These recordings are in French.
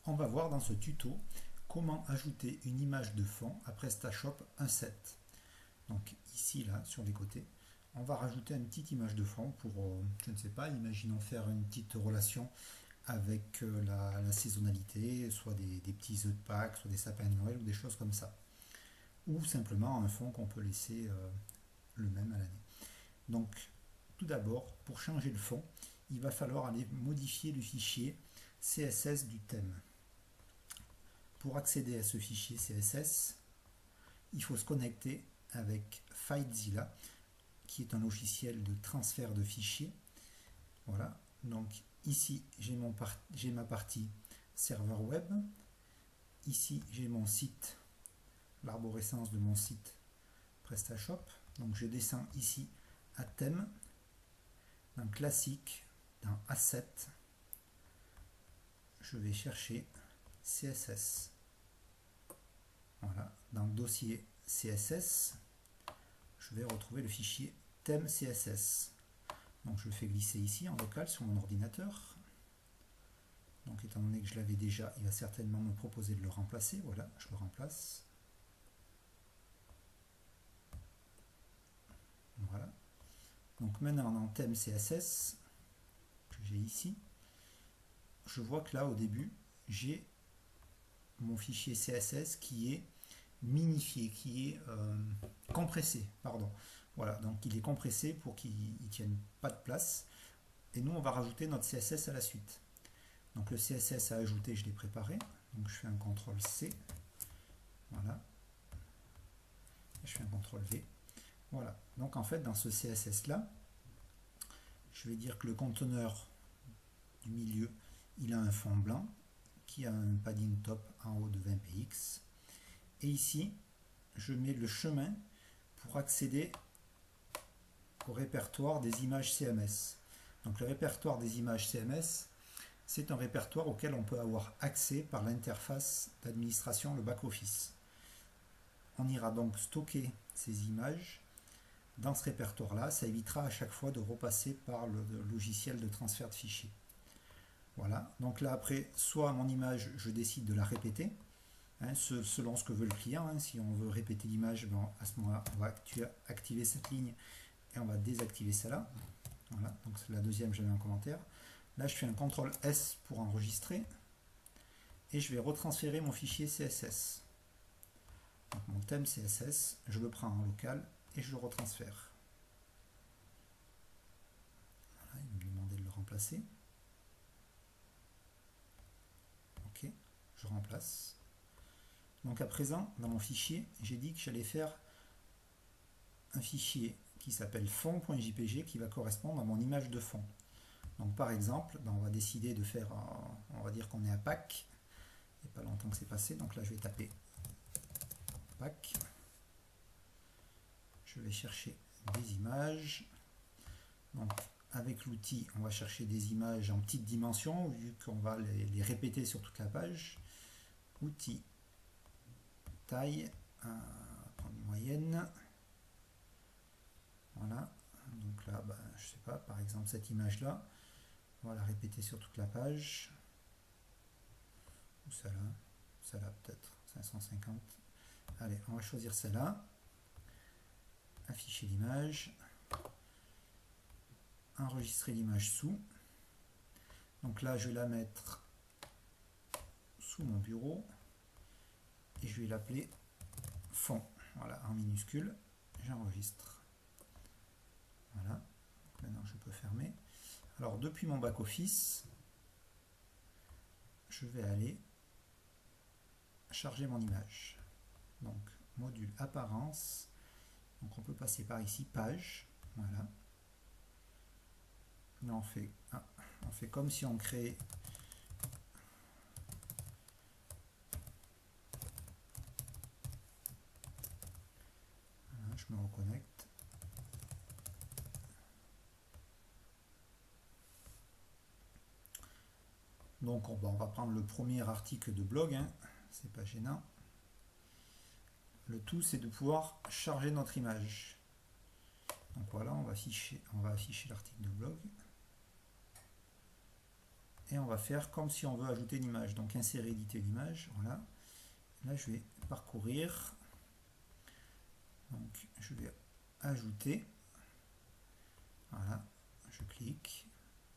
On va voir dans ce tuto comment ajouter une image de fond à PrestaShop 1.7. Donc ici, là, sur les côtés, on va rajouter une petite image de fond pour, je ne sais pas, imaginons faire une petite relation avec la saisonnalité, soit des petits œufs de Pâques, soit des sapins de Noël ou des choses comme ça. Ou simplement un fond qu'on peut laisser le même à l'année. Donc tout d'abord, pour changer le fond, il va falloir aller modifier le fichier CSS du thème. Pour accéder à ce fichier CSS, il faut se connecter avec FileZilla, qui est un logiciel de transfert de fichiers. Voilà, donc ici j'ai ma partie serveur web. Ici j'ai mon site, l'arborescence de mon site PrestaShop. Donc je descends ici à thème, dans classique, dans Asset, je vais chercher CSS. Voilà, dans dossier CSS, je vais retrouver le fichier thème CSS. Donc je le fais glisser ici en local sur mon ordinateur. Donc étant donné que je l'avais déjà, il va certainement me proposer de le remplacer. Voilà, je le remplace. Voilà. Donc maintenant dans thème CSS, que j'ai ici, je vois que là au début, j'ai mon fichier CSS qui est minifié, qui est compressé, pardon. Voilà, donc il est compressé pour qu'il ne tienne pas de place. Et nous, on va rajouter notre CSS à la suite. Donc le CSS à ajouter, je l'ai préparé. Donc je fais un CTRL-C. Voilà. Et je fais un CTRL-V. Voilà. Donc en fait, dans ce CSS-là, je vais dire que le conteneur du milieu, il a un fond blanc qui a un padding top en haut de 20 px. Et ici, je mets le chemin pour accéder au répertoire des images CMS. Donc le répertoire des images CMS, c'est un répertoire auquel on peut avoir accès par l'interface d'administration, le back-office. On ira donc stocker ces images dans ce répertoire-là. Ça évitera à chaque fois de repasser par le logiciel de transfert de fichiers. Voilà, donc là après, soit mon image, je décide de la répéter, hein, selon ce que veut le client. Hein. Si on veut répéter l'image, ben, à ce moment-là, on va activer cette ligne et on va désactiver celle-là. Voilà, donc la deuxième, je mets un commentaire. Là, je fais un CTRL-S pour enregistrer et je vais retransférer mon fichier CSS. Donc, mon thème CSS, je le prends en local et je le retransfère. Voilà, il me demandait de le remplacer. Ok, je remplace. Donc à présent, dans mon fichier, j'ai dit que j'allais faire un fichier qui s'appelle fond.jpg qui va correspondre à mon image de fond. Donc par exemple, ben on va décider de faire, on va dire qu'on est à Pâques, il n'y a pas longtemps que c'est passé, donc là je vais taper Pâques, je vais chercher des images, donc avec l'outil on va chercher des images en petites dimensions, vu qu'on va les répéter sur toute la page, outil, taille, prendre une moyenne, voilà, donc là, ben, je sais pas, par exemple cette image là, on va la répéter sur toute la page, ou celle-là peut-être, 550, allez, on va choisir celle-là, afficher l'image, enregistrer l'image sous, donc là je vais la mettre sous mon bureau, et je vais l'appeler fond, voilà, en minuscule, j'enregistre, voilà, maintenant je peux fermer. Alors depuis mon back-office, je vais aller charger mon image. Donc module apparence, donc on peut passer par ici, page, voilà. Là on fait comme si on crée voilà, je me reconnecte. Donc on va prendre le premier article de blog, hein, c'est pas gênant. Le tout c'est de pouvoir charger notre image. Donc voilà, on va afficher l'article de blog. Et on va faire comme si on veut ajouter l'image. Donc insérer, éditer l'image. Voilà. Là, je vais parcourir. Donc je vais ajouter. Voilà. Je clique.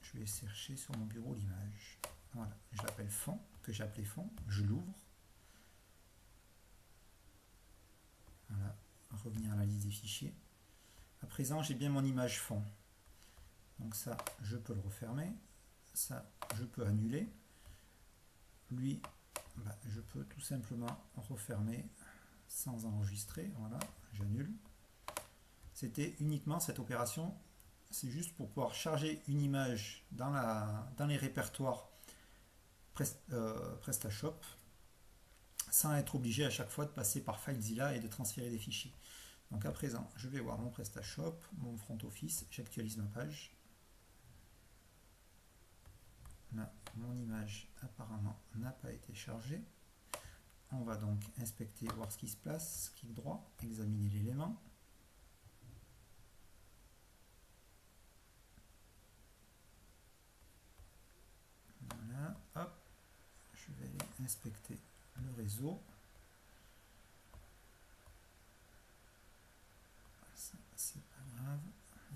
Je vais chercher sur mon bureau l'image. Voilà. Je l'appelle fond, que j'ai appelé fond. Je l'ouvre. Voilà. Revenir à la liste des fichiers. À présent, j'ai bien mon image fond. Donc ça, je peux le refermer. Ça, je peux annuler. Lui, je peux tout simplement refermer sans enregistrer. Voilà, j'annule. C'était uniquement cette opération. C'est juste pour pouvoir charger une image dans les répertoires PrestaShop sans être obligé à chaque fois de passer par FileZilla et de transférer des fichiers. Donc à présent, je vais voir mon PrestaShop, mon front office, j'actualise ma page. Là, mon image apparemment n'a pas été chargée. On va donc inspecter, voir ce qui se passe, clic droit, examiner l'élément. Voilà, hop, je vais aller inspecter le réseau. Ça, c'est pas grave.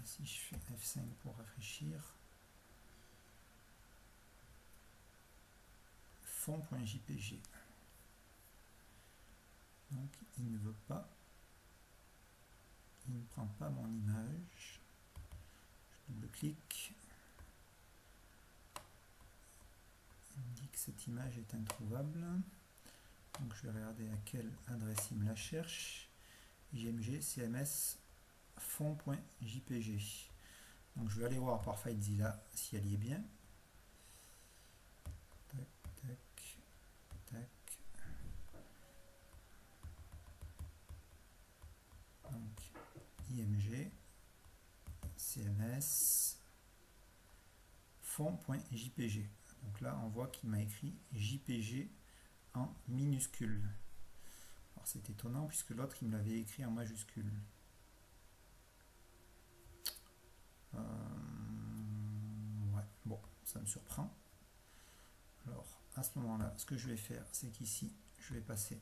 Ici, je fais F5 pour rafraîchir. Fond.jpg. Donc il ne veut pas, il ne prend pas mon image. Je double-clique. Il me dit que cette image est introuvable. Donc je vais regarder à quelle adresse il me la cherche. IMG CMS fond.jpg. Donc je vais aller voir par FileZilla si elle y est bien. Tac, tac, tac. Donc IMG CMS fond.jpg. Donc là on voit qu'il m'a écrit JPG en minuscule. Alors c'est étonnant puisque l'autre il me l'avait écrit en majuscule. Ouais, bon, ça me surprend. Alors à ce moment-là, ce que je vais faire, c'est qu'ici, je vais passer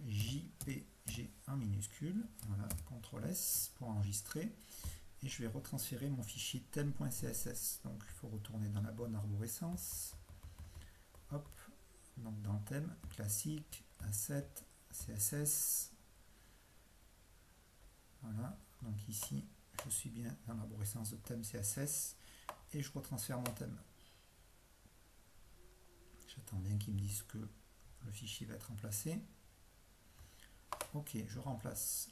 JPG en minuscule. Voilà, CTRL S pour enregistrer. Et je vais retransférer mon fichier thème.css. Donc il faut retourner dans la bonne arborescence. Hop, donc dans thème, classique, asset, CSS. Voilà, donc ici, je suis bien dans l'arborescence de thème CSS et je retransfère mon thème. J'attends bien qu'ils me disent que le fichier va être remplacé. Ok, je remplace.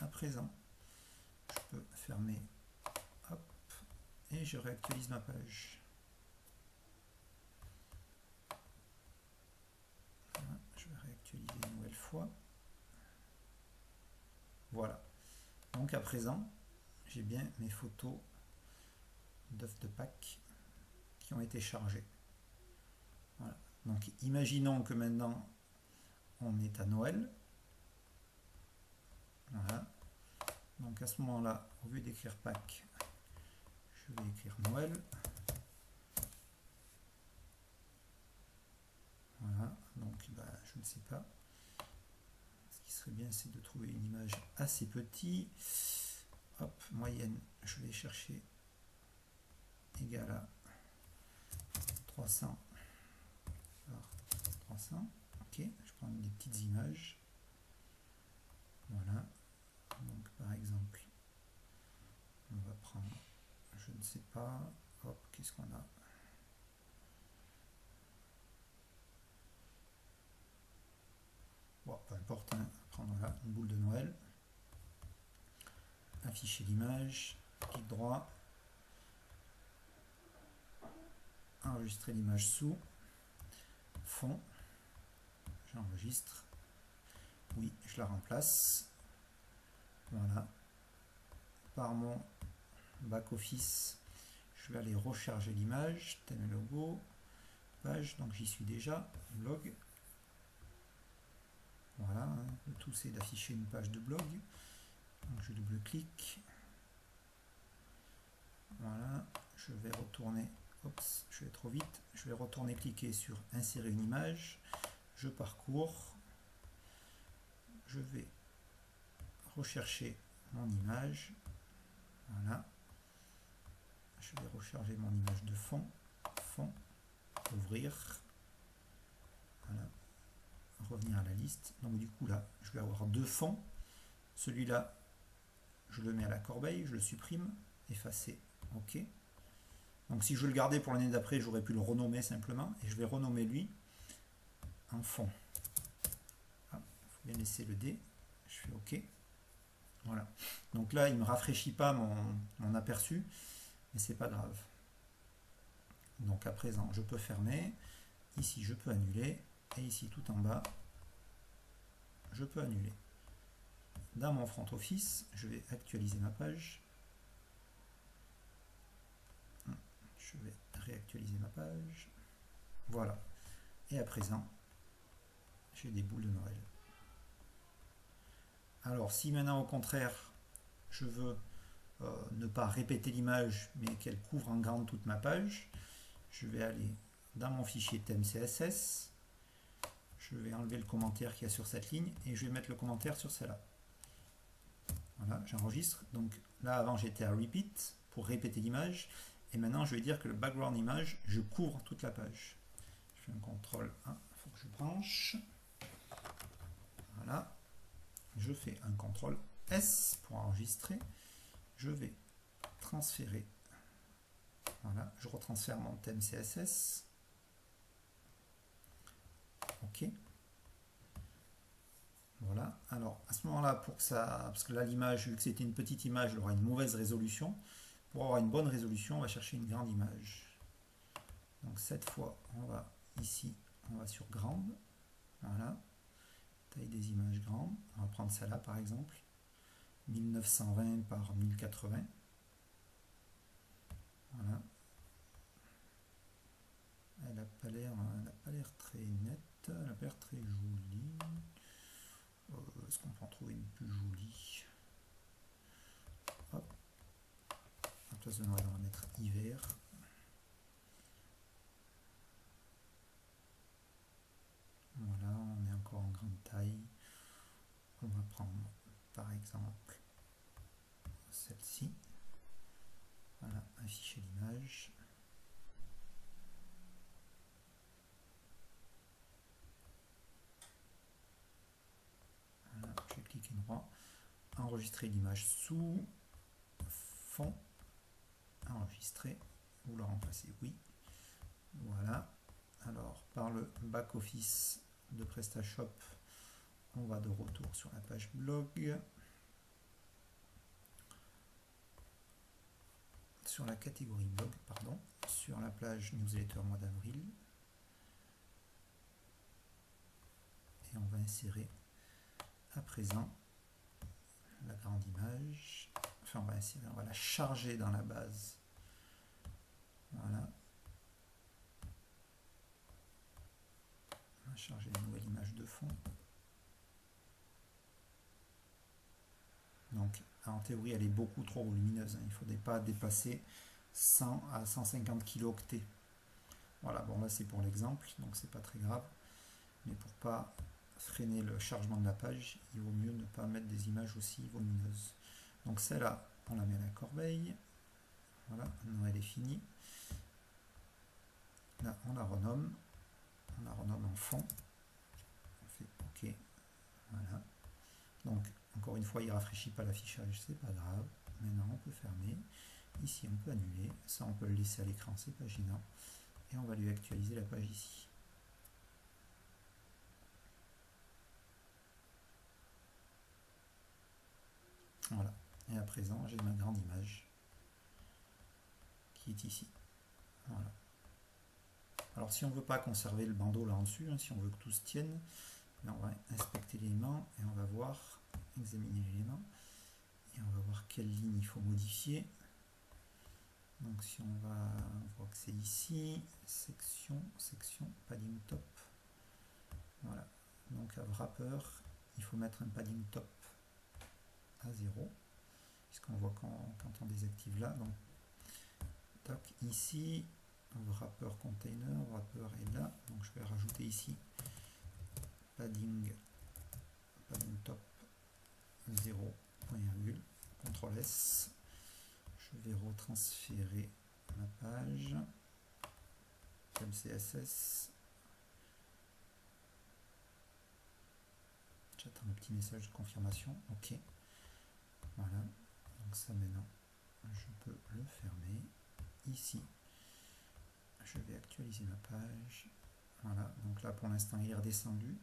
À présent, je peux fermer. Hop, et je réactualise ma page. Voilà, je vais réactualiser une nouvelle fois. Voilà. Donc à présent, j'ai bien mes photos d'œufs de Pâques qui ont été chargées. Voilà. Donc imaginons que maintenant on est à Noël. Voilà. Donc à ce moment-là, au lieu d'écrire Pâques, je vais écrire Noël. Voilà. Donc je ne sais pas. Ce qui serait bien, c'est de trouver une image assez petite. Hop, moyenne, je vais chercher égal à 300 par 300. Ok, je prends des petites images. Voilà. Donc par exemple, on va prendre, je ne sais pas, hop, qu'est-ce qu'on a? Bon, peu importe, hein. Prendre là une boule de Noël, afficher l'image, clic droit, enregistrer l'image sous, fond, j'enregistre, oui, je la remplace, voilà, par mon back-office, je vais aller recharger l'image, thème et logo, page, donc j'y suis déjà, blog, voilà, hein. Le tout c'est d'afficher une page de blog. Donc je double-clique. Voilà, je vais retourner, oups, je vais trop vite, je vais retourner cliquer sur insérer une image, je parcours, je vais rechercher mon image, voilà, je vais recharger mon image de fond, ouvrir, voilà, revenir à la liste. Donc du coup là, je vais avoir deux fonds, celui-là, je le mets à la corbeille, je le supprime, effacer, ok. Donc si je veux le garder pour l'année d'après, j'aurais pu le renommer simplement, et je vais renommer lui en fond. Il faut bien laisser le D, je fais OK. Voilà. Donc là, il ne me rafraîchit pas mon aperçu, mais c'est pas grave. Donc à présent, je peux fermer. Ici, je peux annuler. Et ici, tout en bas, je peux annuler. Dans mon front office, je vais actualiser ma page. Je vais réactualiser ma page. Voilà. Et à présent, j'ai des boules de Noël. Alors, si maintenant, au contraire, je veux ne pas répéter l'image, mais qu'elle couvre en grande toute ma page, je vais aller dans mon fichier thème CSS, je vais enlever le commentaire qu'il y a sur cette ligne, et je vais mettre le commentaire sur celle-là. Voilà, j'enregistre. Donc là, avant, j'étais à repeat, pour répéter l'image, et maintenant, je vais dire que le background image, je couvre toute la page. Je fais un CTRL 1, il faut que je branche. Voilà. Je fais un CTRL S pour enregistrer. Je vais transférer. Voilà, je retransfère mon thème CSS. OK. Voilà. Alors, à ce moment-là, pour que ça, parce que là, l'image, vu que c'était une petite image, elle aura une mauvaise résolution. Pour avoir une bonne résolution, on va chercher une grande image. Donc, cette fois, on va ici, on va sur grande. Voilà. Taille des images grandes. On va prendre celle-là, par exemple. 1920 par 1080. Voilà. Elle n'a pas l'air très nette, elle n'a pas l'air très jolie. Est-ce qu'on peut en trouver une plus jolie? Hop. À place de Noël, on va mettre hiver. Voilà, on est encore en grande taille. On va prendre par exemple celle-ci. Voilà, afficher l'image. Voilà, je vais cliquer droit. Enregistrer l'image sous fond. Enregistrer. Ou le remplacer, oui. Voilà. Alors, par le back-office de PrestaShop, on va de retour sur la page blog. Sur la catégorie blog, pardon. Sur la plage newsletter mois d'avril. Et on va insérer à présent la grande image. Enfin, on va la charger dans la base. Voilà. On va charger une nouvelle image de fond. Donc, en théorie, elle est beaucoup trop volumineuse. Il ne faudrait pas dépasser 100 à 150 kilooctets. Voilà, bon là c'est pour l'exemple, donc c'est pas très grave. Mais pour pas freiner le chargement de la page, il vaut mieux ne pas mettre des images aussi volumineuses. Donc celle-là, on la met à la corbeille. Voilà, Noël est fini. Là, on la renomme. On la renomme en fond. On fait OK. Voilà. Donc, encore une fois, il ne rafraîchit pas l'affichage, c'est pas grave. Maintenant, on peut fermer. Ici, on peut annuler. Ça, on peut le laisser à l'écran, c'est pas gênant. Et on va lui actualiser la page ici. Voilà. Et à présent, j'ai ma grande image qui est ici. Voilà. Alors, si on ne veut pas conserver le bandeau là en dessus, si on veut que tout se tienne, on va inspecter l'élément et on va voir, examiner l'élément, et on va voir quelle ligne il faut modifier. Donc si on voit que c'est ici, section, padding top. Voilà. Donc à wrapper, il faut mettre un padding top à 0, puisqu'on voit quand on désactive là. Donc, tac, ici, wrapper container, wrapper est là, donc je vais rajouter ici padding top 0, point virgule, CTRL S. Je vais retransférer ma page, thème CSS. J'attends un petit message de confirmation. OK. Voilà. Donc ça maintenant, je peux le fermer. Ici, je vais actualiser ma page. Voilà. Donc là, pour l'instant, il est redescendu.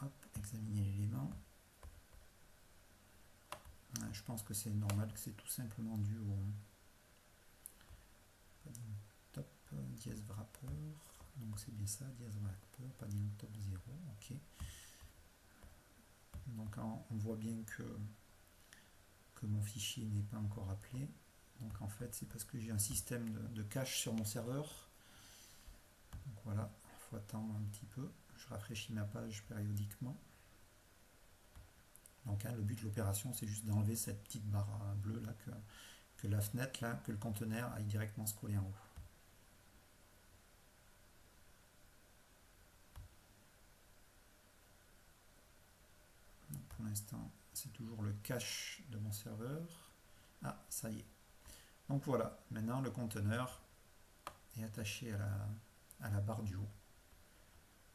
Hop, examiner l'élément. Je pense que c'est normal, que c'est tout simplement dû au padding top dièse wrapper. Donc c'est bien ça, dièse wrapper, padding top 0. OK. Donc on voit bien que mon fichier n'est pas encore appelé. Donc en fait c'est parce que j'ai un système de cache sur mon serveur. Donc voilà, il faut attendre un petit peu. Je rafraîchis ma page périodiquement. Donc le but de l'opération c'est juste d'enlever cette petite barre bleue là, que la fenêtre là, que le conteneur aille directement se coller en haut. Pour l'instant, c'est toujours le cache de mon serveur. Ah, ça y est. Donc voilà, maintenant le conteneur est attaché à la barre du haut.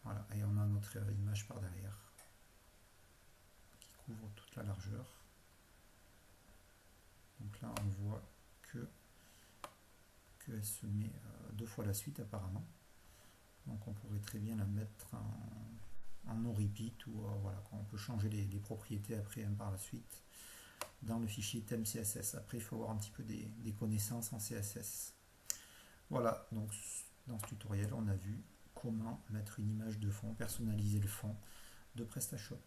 Voilà, et on a notre image par derrière qui couvre toute la largeur. Donc là, on voit qu'elle se met 2 fois la suite apparemment. Donc on pourrait très bien la mettre en no repeat ou voilà, on peut changer les propriétés après par la suite dans le fichier thème CSS. Après il faut avoir un petit peu des connaissances en CSS. Voilà, donc dans ce tutoriel on a vu comment mettre une image de fond, personnaliser le fond de PrestaShop.